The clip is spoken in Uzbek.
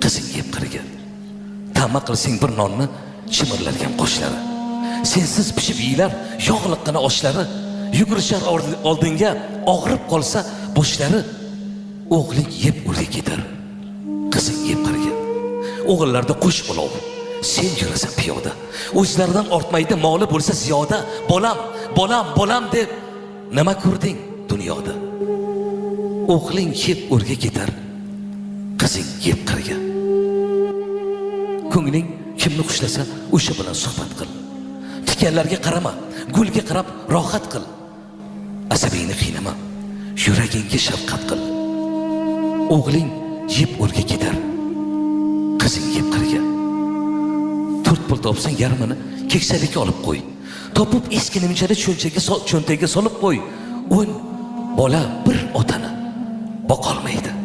qizing yeb qirga. Ta'ma qilsang bir nonni chimirlargan qoshlari. Sensiz pishib yeylar yog'liqqina oshlari. Yugurishar oldinga og'rib qolsa boshlari. O'g'ling yeb urga ketar. Qizing yeb qirga. O'g'illarda qo'sh olov. Sen yurasan piyoda. O'zlaridan ortmaydi moli bo'lsa ziyoda. Bolam, bolam, bolam deb nima ko'rding dunyoda? O'g'ling yeb urga ketar. Qizing yeb qirga. Ko'ngling kimni xushlasa, o'sha bilan suhbat qil. Tikanlarga qarama, gulga qarab rohat qil. Asabingni qiynama, yuragingga shafqat qil. O'g'ling yeb urga ketar. Qizing yeb qirga. 4 pul topsang yarmini keksalikka olib qo'y. Topib eski nimchani cho'ntagiga solib qo'y. 10 bola bir otani boqolmaydi.